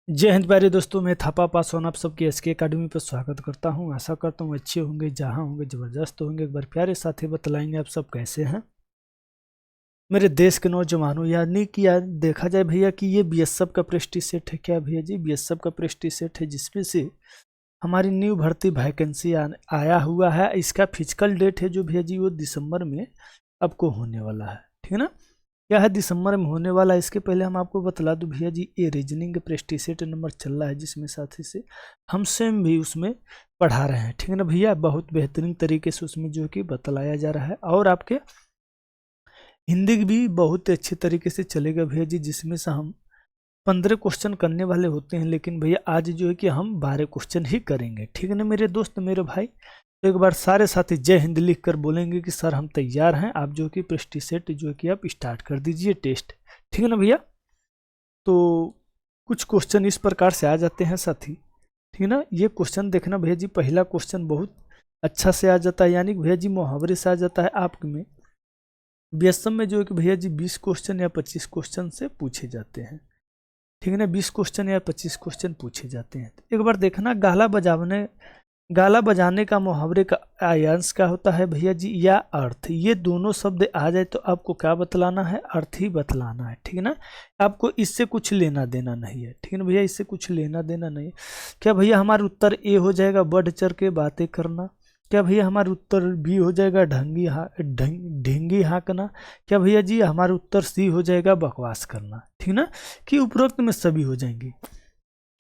जय हिंद प्यारे दोस्तों, मैं थापा पासवान आप सबकी एसके अकेडमी पर स्वागत करता हूं। आशा करता हूं अच्छे होंगे, जहां होंगे ज़बरदस्त होंगे। एक बार प्यारे साथी बतलाएंगे आप सब कैसे हैं मेरे देश के नौजवानों। यानी कि यार देखा जाए भैया कि ये बीएसएफ का प्रेस्टीज सेट है। क्या भैया जी, बीएसएफ का प्रेस्टीज सेट है जिसमें से हमारी न्यू भर्ती वैकेंसी आया हुआ है। इसका फिजिकल डेट है जो भैया जी वो दिसंबर में आपको होने वाला है, ठीक है ना। क्या है, दिसंबर में होने वाला है। इसके पहले हम आपको बतला दूं भैया जी, ये रीजनिंग प्रेस्टीज सेट नंबर चल रहा है जिसमें साथी से हम स्वयं भी उसमें पढ़ा रहे हैं, ठीक है ना भैया। बहुत बेहतरीन तरीके से उसमें जो कि बतलाया जा रहा है और आपके हिंदी भी बहुत अच्छे तरीके से चलेगा भैया जी, जिसमें से हम 15 क्वेश्चन करने वाले होते हैं, लेकिन भैया आज जो है कि हम 12 क्वेश्चन ही करेंगे, ठीक है ना मेरे दोस्त मेरे भाई। तो एक बार सारे साथी जय हिंद लिख कर बोलेंगे कि सर हम तैयार हैं। आप जो कि प्रेस्टीज सेट जो है कि आप स्टार्ट कर दीजिए टेस्ट, ठीक है ना भैया। तो कुछ क्वेश्चन इस प्रकार से आ जाते हैं साथी, ठीक है ना। ये क्वेश्चन देखना भैया जी, पहला क्वेश्चन बहुत अच्छा से आ जाता है, यानी भैया जी मुहावरे से आ जाता है। आपके में बीएसएफ में जो है कि भैया जी 20 क्वेश्चन या 25 क्वेश्चन से पूछे जाते हैं, ठीक है ना। 20 क्वेश्चन या 25 क्वेश्चन पूछे जाते हैं। एक बार देखना, गाला बजाने का मुहावरे का आयांश क्या होता है भैया जी, या अर्थ। ये दोनों शब्द आ जाए तो आपको क्या बतलाना है, अर्थ ही बतलाना है, ठीक है ना। आपको इससे कुछ लेना देना नहीं है, ठीक है ना भैया, इससे कुछ लेना देना नहीं है। क्या भैया हमारा उत्तर ए हो जाएगा, बढ़ चढ़ के बातें करना। क्या भैया हमारा उत्तर बी हो जाएगा, ढींगी हाँकना। क्या भैया जी हमारा उत्तर सी हो जाएगा, बकवास करना, ठीक ना। कि उपरोक्त में सभी हो जाएंगे।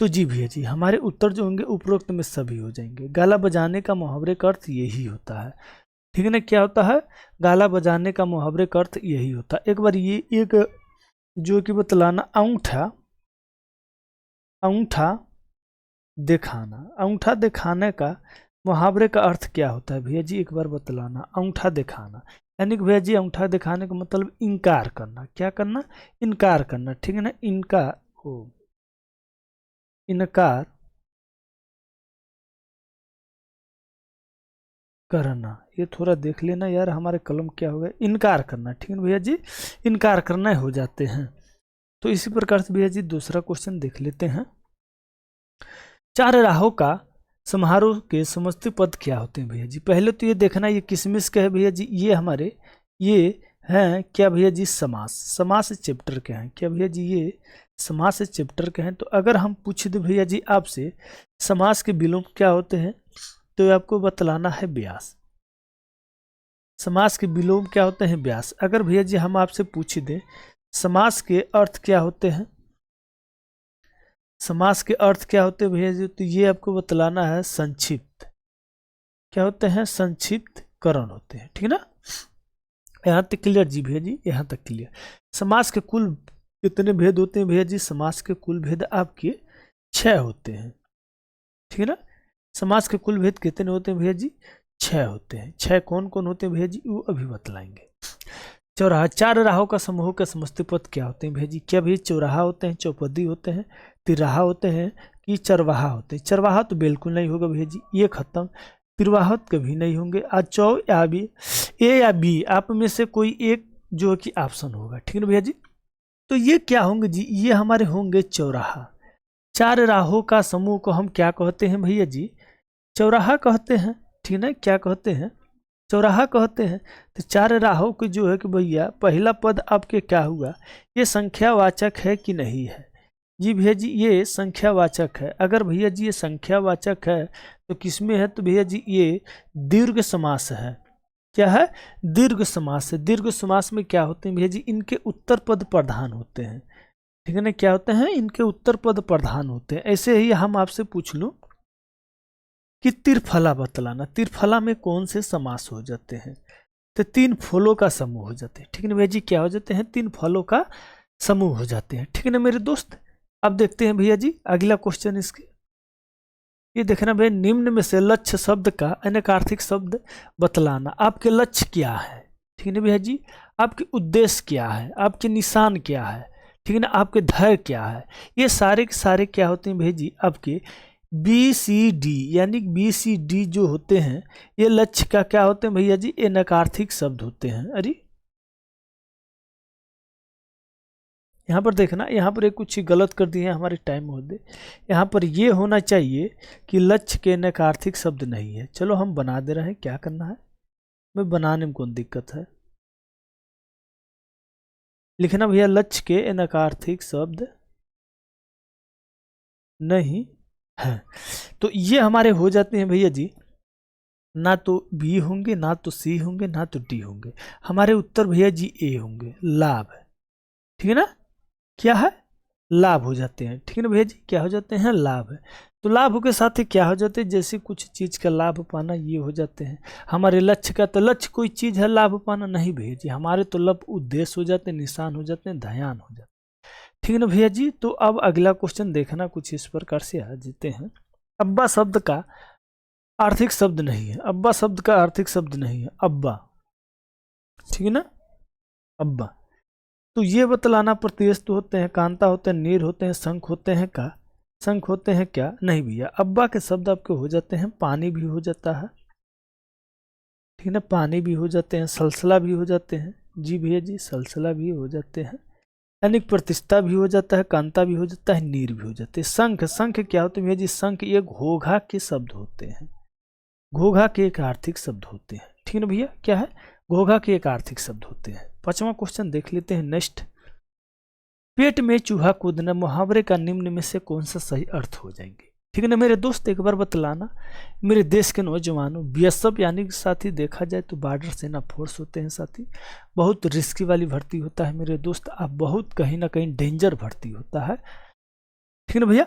तो जी भैया जी हमारे उत्तर जो होंगे उपरोक्त में सभी हो जाएंगे। गाला बजाने का मुहावरे का अर्थ यही होता है, ठीक है ना। क्या होता है, गाला बजाने का मुहावरे का अर्थ यही होता है। एक बार ये एक जो कि बतलाना, अंगूठा अंगूठा दिखाना। अंगूठा दिखाने का मुहावरे का अर्थ क्या होता है भैया जी, एक बार बतलाना। अंगूठा दिखाना यानी कि भैया जी अंगूठा दिखाने का मतलब इनकार करना। क्या करना, इनकार करना, ठीक है ना। इनकार करना। ये थोड़ा देख लेना यार, हमारे कलम क्या हो गया, इनकार करना, ठीक है भैया जी, इनकार करना हो जाते हैं। तो इसी प्रकार से भैया जी दूसरा क्वेश्चन देख लेते हैं। चार राहों का समारोह के समस्तीय पद क्या होते हैं भैया जी। पहले तो ये देखना, ये किसमिस का है भैया जी, ये हमारे ये हैं क्या भैया जी, समास चैप्टर के हैं। क्या भैया जी, ये समास चैप्टर के हैं। तो अगर हम पूछ दे भैया जी आपसे समास के विलोम क्या होते हैं, तो आपको बतलाना है व्यास। समास के विलोम क्या होते हैं, व्यास। अगर भैया जी हम आपसे पूछ दें समास के अर्थ क्या होते हैं, समास के अर्थ क्या होते हैं भैया जी, तो ये आपको बतलाना है संक्षिप्त। क्या होते हैं, संक्षिप्त करण होते हैं, ठीक है ना। यहाँ तक क्लियर जी भैया जी, यहाँ तक क्लियर। समास के कुल कितने भेद होते हैं भैया जी, समास के कुल भेद आपके 6 होते हैं, ठीक है ना। समास के कुल भेद कितने होते हैं भैया जी, 6 होते हैं। 6 कौन कौन होते हैं भैया जी, वो अभी बतलाएंगे। चौराहा, चार राहों का समूह का समस्तीय पद क्या होते हैं भैया जी। क्या भैया चौराहा होते हैं, चौपदी होते हैं, तिराहा होते हैं कि चरवाहा होते हैं। चरवाहा तो बिल्कुल नहीं होगा भैया जी, ये खत्म। तिरवाहा कभी नहीं होंगे। आज चौ या बी, ए या बी आप में से कोई एक जो कि ऑप्शन होगा, ठीक है ना भैया जी। तो ये क्या होंगे जी, ये हमारे होंगे चौराहा। चार राहों का समूह को हम क्या कहते हैं भैया जी, चौराहा कहते हैं, ठीक है ना। क्या कहते हैं, चौराहा कहते हैं। तो चार राहों की जो है कि भैया पहला पद आपके क्या हुआ, ये संख्यावाचक है कि नहीं है। जी भैया जी ये संख्यावाचक है। अगर भैया जी ये संख्यावाचक है तो किसमें है, तो भैया जी ये दीर्घ समास है। क्या है, दीर्घ समास है। दीर्घ समास में क्या होते हैं भैया जी, इनके उत्तर पद प्रधान होते हैं, ठीक है ना। क्या होते हैं, इनके उत्तर पद प्रधान होते हैं। ऐसे ही हम आपसे पूछ लूं कि त्रिफला बतलाना, त्रिफला में कौन से समास हो जाते हैं, तो 3 फलों का समूह हो जाते हैं, ठीक है ना भैया जी। क्या हो जाते हैं, 3 फलों का समूह हो जाते हैं, ठीक है ना मेरे दोस्त। अब देखते हैं भैया जी अगला क्वेश्चन इसके, ये देखना भैया, निम्न में से लक्ष्य शब्द का अनेकार्थिक शब्द बतलाना। आपके लक्ष्य क्या है, ठीक है ना भैया जी, आपके उद्देश्य क्या है, आपके निशान क्या है, ठीक है ना, आपके धैर्य क्या है। ये सारे के सारे क्या होते हैं भैया जी, आपके BCD, यानी BCD जो होते हैं ये लक्ष्य का क्या होते हैं भैया जी, ये नकारात्मक शब्द होते हैं। अरे यहाँ पर देखना, यहाँ पर एक कुछ गलत कर दिए हैं हमारे टाइम महोदय। यहाँ पर ये होना चाहिए कि लक्ष्य के नकारार्थिक शब्द नहीं है। चलो हम बना दे रहे हैं, क्या करना है, मैं बनाने में कौन दिक्कत है। लिखना भैया लक्ष्य के नकारार्थिक शब्द नहीं है। तो ये हमारे हो जाते हैं भैया जी, ना तो बी होंगे, ना तो सी होंगे, ना तो डी होंगे। हमारे उत्तर भैया जी ए होंगे, लाभ है। ठीक है ना, क्या है, लाभ हो जाते हैं। ठीक है ना भैया जी, क्या हो जाते हैं, लाभ है। तो लाभ के साथ ही क्या हो जाते हैं, जैसे कुछ चीज का लाभ पाना, ये हो जाते हैं हमारे लक्ष्य का। तो लक्ष्य कोई चीज है लाभ पाना, नहीं भैया जी, हमारे तो लभ उद्देश्य हो जाते हैं, निशान हो जाते हैं, ध्यान हो जाते हैं। ठीक है ना भैया जी। तो अब अगला क्वेश्चन देखना, कुछ इस प्रकार से आ जाते हैं। अब्बा शब्द का आर्थिक शब्द नहीं है, अब्बा शब्द का आर्थिक शब्द नहीं है, अब्बा। ठीक है ना, अब्बा। तो ये बतलाना, प्रत्यस्त होते हैं, कांता होते हैं, नीर होते हैं, शंख होते हैं का, शंख होते हैं क्या, नहीं भैया। अब्बा के शब्द आपके हो जाते हैं, पानी भी हो जाता है। ठीक है ना, पानी भी हो जाते हैं, सलसला भी हो जाते हैं, जी भैया जी, सलसला भी हो जाते हैं, यानी प्रतिष्ठा भी हो जाता है, कांता भी हो जाता है, नीर भी हो जाते हैं। शंख, शंख क्या होते हैं भैया जी, शंख ये घोघा के शब्द होते हैं, घोघा के एक आर्थिक शब्द होते हैं। ठीक है ना भैया, क्या है, घोघा के एक आर्थिक शब्द होते हैं। 5वां क्वेश्चन देख लेते हैं नेक्स्ट। पेट में चूहा कूदना मुहावरे का निम्न में से कौन सा सही अर्थ हो जाएंगे। ठीक है ना मेरे दोस्त, एक बार बतलाना। मेरे देश के नौजवानों, बीएसएफ यानी साथी देखा जाए तो बॉर्डर सेना फोर्स होते हैं साथी, बहुत रिस्की वाली भर्ती होता है मेरे दोस्त, आप बहुत कहीं ना कहीं डेंजर भर्ती होता है। ठीक है ना भैया,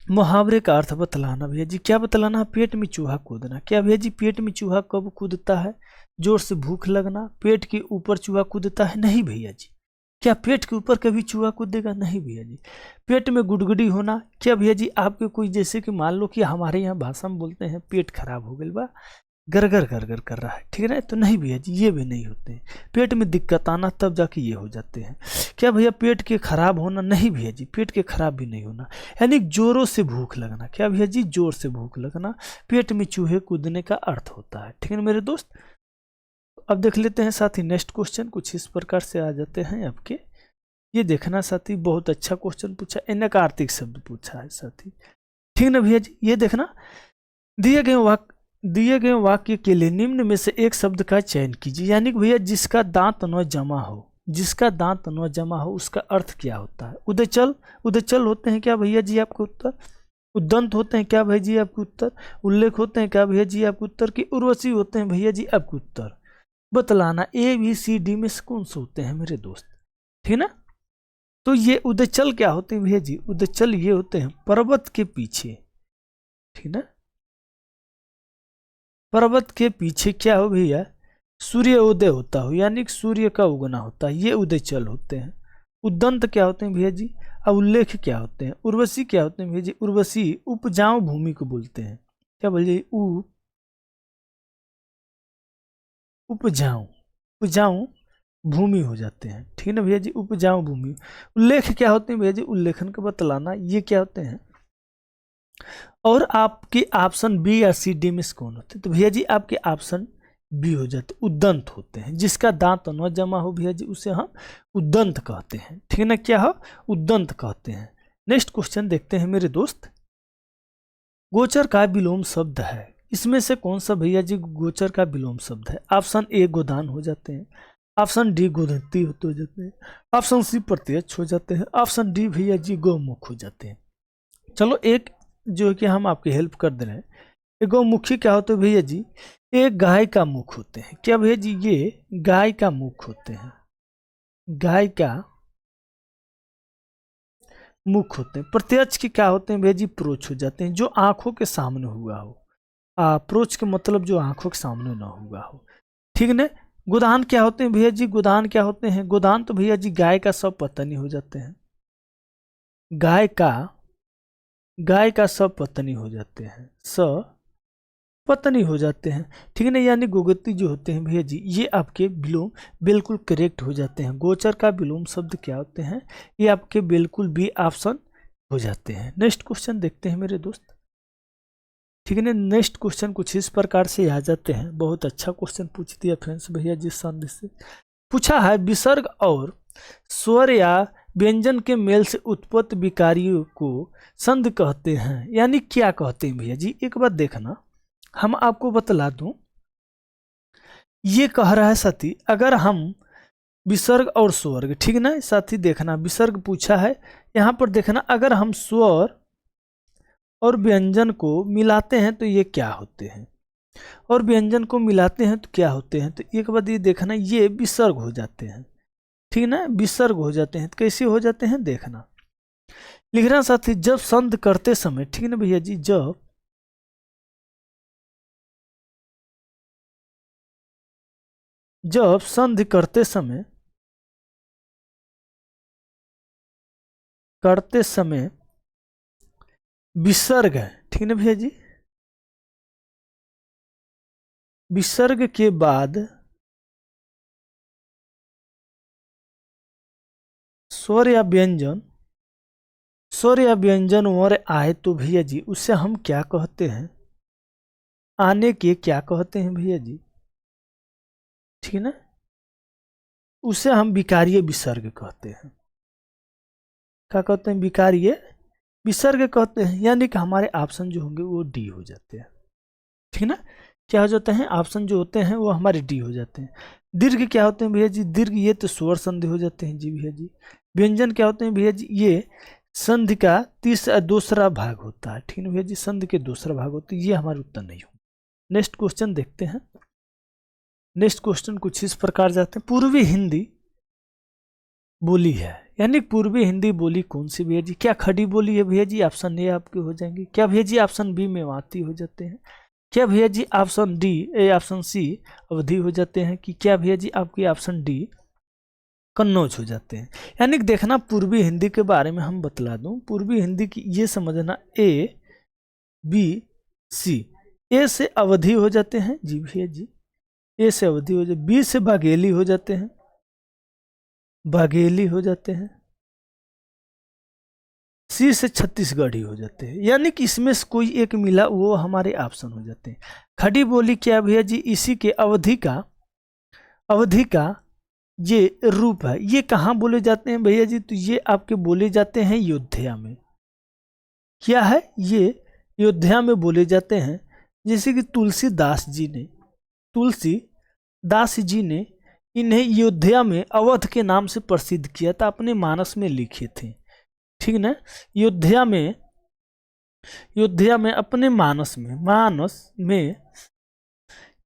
मुहावरे का अर्थ बतलाना भैया जी, क्या बतलाना, पेट में चूहा कूदना। क्या भैया जी, पेट में चूहा कब कूदता है, जोर से भूख लगना, पेट के ऊपर चूहा कूदता है, नहीं भैया जी। क्या पेट के ऊपर कभी चूहा कूदेगा, नहीं भैया जी। पेट में गुड़गुड़ी होना, क्या भैया जी, आपके कोई जैसे कि मान लो कि हमारे यहाँ भाषा में बोलते हैं पेट खराब हो गया बा, गरगर गरगर कर रहा है, ठीक है ना, तो नहीं भैया जी, ये भी नहीं होते हैं। पेट में दिक्कत आना, तब जाके ये हो जाते हैं। क्या भैया, पेट के खराब होना, नहीं भैया जी, पेट के खराब भी नहीं होना, यानी जोरों से भूख लगना। क्या भैया जी, जोर से भूख लगना पेट में चूहे कूदने का अर्थ होता है। ठीक है ना मेरे दोस्त। अब देख लेते हैं साथी नेक्स्ट क्वेश्चन, कुछ इस प्रकार से आ जाते हैं आपके। ये देखना साथी, बहुत अच्छा क्वेश्चन पूछा, नकारार्थिक शब्द पूछा है साथी। ठीक है ना भैया जी, ये देखना, दिए गए वाक्य के लिए निम्न में से एक शब्द का चयन कीजिए। यानी भैया जिसका दांत न जमा हो, जिसका दांत न जमा हो उसका अर्थ क्या होता है। उदयचल, उदयचल होते हैं क्या भैया जी आपके उत्तर, उद्दंत होते हैं क्या भैया जी आपके उत्तर, उल्लेख होते हैं क्या भैया जी आपके उत्तर, की उर्वशी होते हैं भैया जी आपके उत्तर। बतलाना ए बी सी डी में से कौन से होते हैं मेरे दोस्त। ठीक है ना, तो ये उदयचल क्या होते हैं भैया जी, उदयचल ये होते हैं पर्वत के पीछे। ठीक ना, पर्वत के पीछे क्या हो भैया, सूर्य उदय होता हो, यानी सूर्य का उगना होता है, ये उदयचल होते हैं। उद्दंत क्या होते हैं भैया जी, और उल्लेख क्या होते हैं, उर्वशी क्या होते हैं भैया जी, उर्वशी उपजाऊ भूमि को बोलते हैं। क्या बोलिए, उपजाऊ, उपजाऊ भूमि हो जाते हैं। ठीक है ना भैया जी, उपजाऊ भूमि। उल्लेख क्या होते हैं भैया जी, उल्लेखन का बतलाना, ये क्या होते हैं। और आपके ऑप्शन बी या सी डी में से कौन होते हैं, तो भैया जी आपके ऑप्शन बी हो जाते, उद्दंत होते हैं। जिसका दांत न जमा हो भैया जी उसे हम उद्दंत कहते हैं। ठीक है ना, क्या हो, उद्दंत कहते हैं। नेक्स्ट क्वेश्चन देखते हैं मेरे दोस्त। गोचर का विलोम शब्द है, इसमें से कौन सा भैया जी गोचर का विलोम शब्द है। ऑप्शन ए गोदान हो जाते हैं, ऑप्शन डी गोदंती हो जाते हैं, ऑप्शन सी प्रत्यक्ष हो जाते हैं, ऑप्शन डी भैया जी गौमुख हो जाते हैं। चलो एक जो कि हम आपकी हेल्प कर दे रहे हैं, एक गौमुखी क्या होते हैं भैया जी, एक गाय का मुख होते हैं। क्या भैया जी, ये गाय का मुख होते हैं, गाय का मुख होते हैं। प्रत्यक्ष के क्या होते हैं भैया जी, प्रोच हो जाते हैं, जो आंखों के सामने हुआ हो। प्रोच के मतलब जो आंखों के सामने ना हुआ हो। ठीक है। गोदान क्या होते हैं भैया जी, गोदान क्या होते हैं, गोदान तो भैया जी गाय का सब पत्नी हो जाते हैं, गाय का सब पत्नी हो जाते हैं, सब पत्नी हो जाते हैं। ठीक है ना, यानी गोगती जो होते हैं भैया जी, ये आपके विलोम बिल्कुल करेक्ट हो जाते हैं। गोचर का विलोम शब्द क्या होते हैं, ये आपके बिल्कुल बी ऑप्शन हो जाते हैं। नेक्स्ट क्वेश्चन देखते हैं मेरे दोस्त। ठीक है ना, नेक्स्ट क्वेश्चन कुछ इस प्रकार से आ जाते हैं। बहुत अच्छा क्वेश्चन पूछ दिया फ्रेंड्स भैया जिस संदेश से पूछा है, विसर्ग और स्वर या व्यंजन के मेल से उत्पत्त विकारियों को संधि कहते हैं। यानी क्या कहते हैं भैया जी, एक बात देखना, हम आपको बतला दूं। ये कह रहा है साथी, अगर हम विसर्ग और स्वर्ग, ठीक ना साथी, देखना विसर्ग पूछा है, यहां पर देखना अगर हम स्वर और व्यंजन को मिलाते हैं तो ये क्या होते हैं, और व्यंजन को मिलाते हैं तो क्या होते हैं। तो एक बात ये देखना, ये विसर्ग हो जाते हैं, ठीक ना, विसर्ग हो जाते हैं। तो कैसे हो जाते हैं देखना, लिखना साथी, जब संधि करते समय, ठीक ना भैया जी, जब संधि करते समय विसर्ग है, ठीक ना भैया जी, विसर्ग के बाद स्वर या व्यंजन और आए तो भैया जी उससे हम क्या कहते हैं, आने के क्या कहते हैं भैया जी, ठीक है ना, उसे हम विकारीय विसर्ग कहते हैं। क्या कहते हैं, विकारीय विसर्ग कहते हैं। यानी कि हमारे ऑप्शन जो होंगे वो डी हो जाते हैं, ठीक है ना, क्या हो जाते हैं, ऑप्शन जो होते हैं वो हमारे डी हो जाते हैं। दीर्घ क्या होते हैं भैया जी, दीर्घ ये तो स्वर संधि हो जाते हैं जी भैया जी। व्यंजन क्या होते हैं भैया जी, ये संधि का दूसरा भाग होता है, ठीक है भैया जी, संधि के दूसरा भाग होता है। ये हमारे उत्तर नहीं हो। नेक्स्ट क्वेश्चन देखते हैं। नेक्स्ट क्वेश्चन कुछ इस प्रकार जाते हैं, पूर्वी हिंदी बोली है, यानी पूर्वी हिंदी बोली कौन सी भैया जी, क्या खड़ी बोली है भैया जी, ऑप्शन ए आपके हो जाएंगे, क्या भैया जी ऑप्शन बी मेवाती हो जाते हैं, क्या भैया जी ऑप्शन डी ऑप्शन सी अवधी हो जाते हैं, कि क्या भैया जी आपकी ऑप्शन डी कन्नौज हो जाते हैं। यानी कि देखना, पूर्वी हिंदी के बारे में हम बतला दूं, पूर्वी हिंदी की ये समझना, ए बी सी, ए से अवधी हो जाते हैं जी भैया जी, ए से अवधी हो जाते, बी से बाघेली हो जाते हैं, बाघेली हो जाते हैं, सी से छत्तीसगढ़ी हो जाते हैं। यानी कि इसमें से कोई एक मिला वो हमारे ऑप्शन हो जाते हैं। खड़ी बोली क्या भैया जी, इसी के अवधि का ये रूप है। ये कहाँ बोले जाते हैं भैया जी, तो ये आपके बोले जाते हैं अयोध्या में। क्या है ये, अयोध्या में बोले जाते हैं। जैसे कि तुलसीदास जी ने इन्हें अयोध्या में अवध के नाम से प्रसिद्ध किया था, अपने मानस में लिखे थे, ठीक ना, अयोध्या में अपने मानस में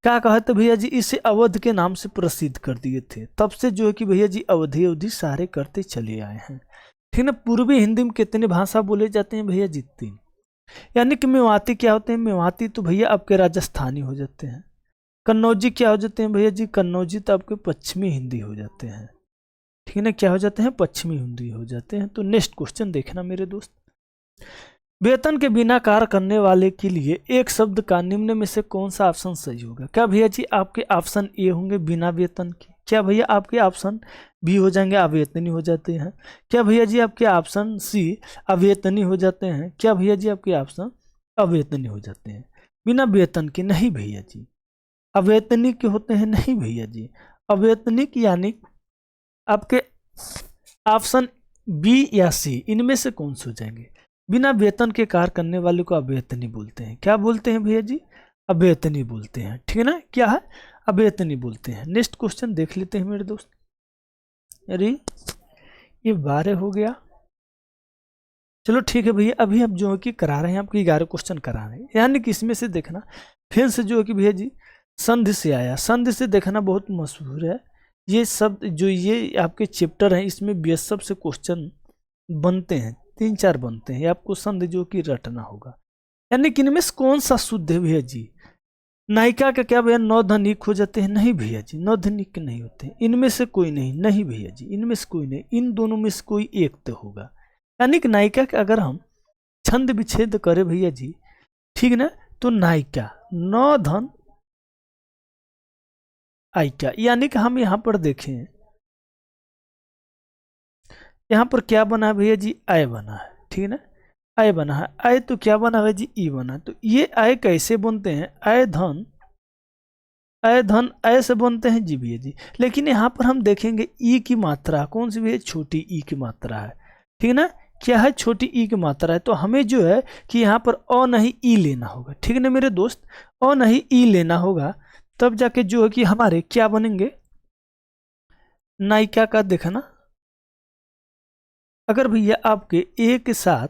क्या कहते भैया जी, इसे अवध के नाम से प्रसिद्ध कर दिए थे। तब से जो है कि भैया जी अवधि सारे करते चले आए हैं, ठीक ना। पूर्वी हिंदी में कितने भाषा बोले जाते हैं भैया जी, 3। यानी कि मेवाती क्या होते हैं, मेवाती तो भैया आपके राजस्थानी हो जाते हैं। कन्नौजी क्या हो जाते हैं भैया जी, कन्नौजी तो आपके पश्चिमी हिंदी हो जाते हैं, ठीक है ना, क्या हो जाते हैं, पश्चिमी हिंदी हो जाते हैं। तो नेक्स्ट क्वेश्चन देखना मेरे दोस्त, वेतन के बिना कार्य करने वाले के लिए एक शब्द का निम्न में से कौन सा ऑप्शन सही होगा। क्या भैया जी आपके ऑप्शन ए होंगे बिना वेतन के, क्या भैया आपके ऑप्शन बी हो जाएंगे अवेतनी हो जाते हैं, क्या भैया जी आपके ऑप्शन सी अवेतनी हो जाते हैं, क्या भैया जी आपके ऑप्शन अवेतनी हो जाते हैं। बिना वेतन के नहीं भैया जी, अवेतनी के होते हैं नहीं भैया जी, अवेतनिक यानी आपके ऑप्शन बी या सी इनमें से कौन से हो जाएंगे। बिना वेतन के कार्य करने वाले को अवेतनी बोलते हैं। क्या बोलते हैं भैया जी, अवेतनी बोलते हैं, ठीक है ना, क्या है, अवेतनी बोलते हैं। नेक्स्ट क्वेश्चन देख लेते हैं मेरे दोस्त। अरे ये 12 हो गया, चलो ठीक है भैया, अभी हम जो है कि करा रहे हैं आपको 11 क्वेश्चन करा रहे हैं। यानी कि इसमें से देखना फिर से जो है कि भैया जी संधि से आया, संधि से देखना बहुत मशहूर है। ये सब जो ये आपके चैप्टर हैं इसमें बीएसएफ से क्वेश्चन बनते हैं, 3-4 बनते हैं, आपको संधि जो कि रटना होगा। यानी कि इनमें से कौन सा शुद्ध है भैया जी, नायिका का क्या भैया नौधनिक हो जाते हैं, नहीं भैया जी नौधनिक नहीं होते, इनमें से कोई नहीं भैया जी, इनमें से कोई नहीं, इन दोनों में से कोई एक तो होगा। यानी कि नायिका का अगर हम छंद विच्छेद करें भैया जी, ठीक ना, तो नायिका नौधन आयिका, यानी कि हम यहाँ पर देखें, यहाँ पर क्या बना है भैया जी, आय बना है, ठीक है ना, आय बना है, आय तो क्या बना है जी, ई बना। तो ये आय कैसे बनते हैं, आय धन अय धन अय से बनते हैं जी भैया जी। लेकिन यहाँ पर हम देखेंगे ई की मात्रा कौन सी भैया, छोटी ई की मात्रा है, ठीक है ना, क्या है, छोटी ई की मात्रा है। तो हमें जो है कि यहाँ पर अ नहीं ई लेना होगा, ठीक है ना मेरे दोस्त, अ नहीं ई लेना होगा, तब जाके जो है कि हमारे क्या बनेंगे, नायिका का देखना। अगर भैया आपके एक साथ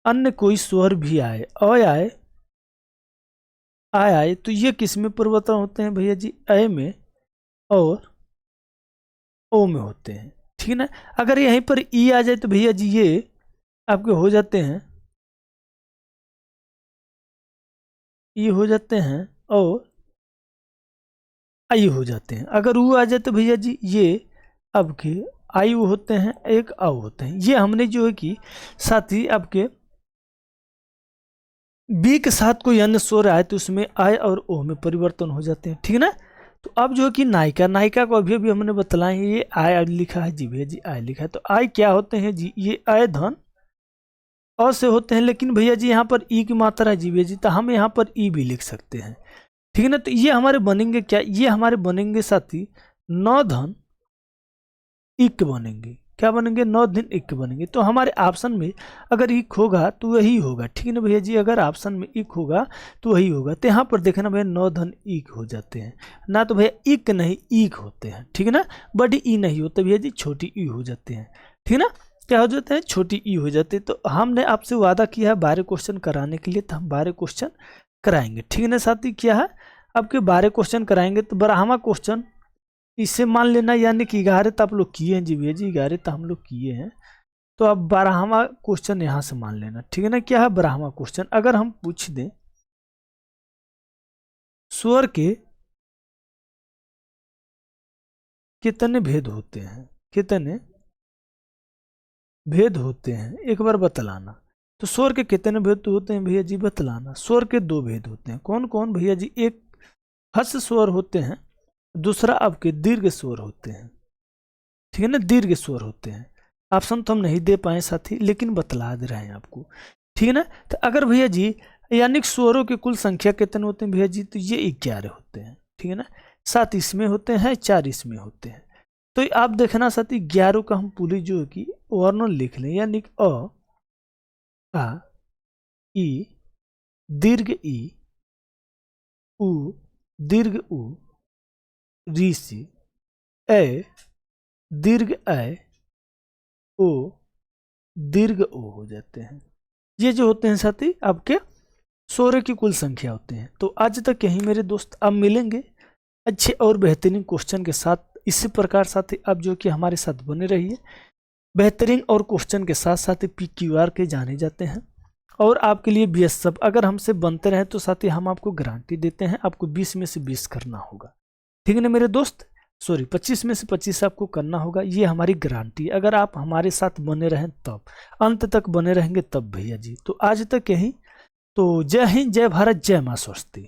अन्य कोई स्वर भी आए, अ आए, आए तो ये किस में परिवर्तन होते हैं भैया जी, अ में और ओ में होते हैं, ठीक है ना। अगर यहीं पर ई आ जाए तो भैया जी ये आपके हो जाते हैं, ये हो जाते हैं और आई हो जाते हैं। अगर ऊ आ जाए तो भैया जी ये आपके आयु होते हैं, एक आउ होते हैं। ये हमने जो है कि साथ ही आपके बी के साथ कोई अन्य स्वर आए तो उसमें आय और ओ में परिवर्तन हो जाते हैं, ठीक है ना। तो अब जो है कि नायिका, नायिका को अभी अभी हमने बतलाए हैं, ये आय लिखा है जी भैया जी, आय लिखा है। तो आय क्या होते हैं जी, ये आय धन अ से होते हैं। लेकिन भैया जी यहाँ पर ई की मात्रा है जी भैया जी, तो हम यहाँ पर ई भी लिख सकते हैं, ठीक है ना। तो ये हमारे बनेंगे क्या, ये हमारे बनेंगे साथी नौ धन इक बनेंगे, क्या बनेंगे, नौ धन इक बनेंगे। तो हमारे ऑप्शन में अगर इक होगा तो वही होगा, ठीक है ना भैया जी, अगर ऑप्शन में इक होगा तो वही होगा। तो यहाँ पर देखना भैया नौ धन इक हो जाते हैं ना, तो भैया इक नहीं ईक होते हैं, ठीक है ना, बड़ी ई नहीं होते भैया जी, छोटी ई हो जाते हैं, ठीक है ना, क्या हो जाते हैं, छोटी ई हो जाती है। तो हमने आपसे वादा किया है 12 क्वेश्चन कराने के लिए, तो हम 12 क्वेश्चन कराएंगे, ठीक है ना साथी। क्या है, आपके 12 क्वेश्चन कराएंगे। तो 12वां क्वेश्चन इससे मान लेना, यानी कि 11 तो आप लोग किए हैं जी भैया जी, 11 तो हम लोग किए हैं। तो अब 12वां क्वेश्चन यहाँ से मान लेना, ठीक है ना। क्या है 12वां क्वेश्चन, अगर हम पूछ दें स्वर के कितने भेद होते हैं, कितने भेद होते हैं, एक बार बतलाना। तो स्वर के कितने भेद होते हैं भैया जी, बतलाना। स्वर के 2 भेद होते हैं, कौन कौन भैया जी, एक हर्ष स्वर होते हैं, दूसरा आपके दीर्घ स्वर होते हैं, ठीक है ना, दीर्घ स्वर होते हैं। ऑप्शन तो हम नहीं दे पाए साथी, लेकिन बतला दे रहे हैं आपको, ठीक है ना। तो अगर भैया जी यानी स्वरों की कुल संख्या कितने होते हैं भैया जी, तो ये 11 होते हैं, ठीक है ना, 7 इसमें होते हैं, 4 इसमें होते हैं। तो आप देखना साथी 11 का हम पूरी जो है कि वर्णन लिख लें, यानी अ आ ई दीर्घ ई उ दीर्घ उ री सी ए दीर्घ ए ओ दीर्घ ओ हो जाते हैं। ये जो होते हैं साथी आपके स्वर की कुल संख्या होते हैं। तो आज तक यही मेरे दोस्त, अब मिलेंगे अच्छे और बेहतरीन क्वेश्चन के साथ। इसी प्रकार साथी आप जो कि हमारे साथ बने रहिए, बेहतरीन और क्वेश्चन के साथ साथ PQR के जाने जाते हैं। और आपके लिए BSF अगर हमसे बनते रहे तो साथी हम आपको गारंटी देते हैं, आपको 20 में से 20 करना होगा, ठीक है ना मेरे दोस्त, सॉरी 25 में से 25 आपको करना होगा, ये हमारी गारंटी। अगर आप हमारे साथ बने रहें तब, अंत तक बने रहेंगे तब भैया जी। तो आज तक यही, तो जय हिंद, जय भारत, जय मां सरस्वती।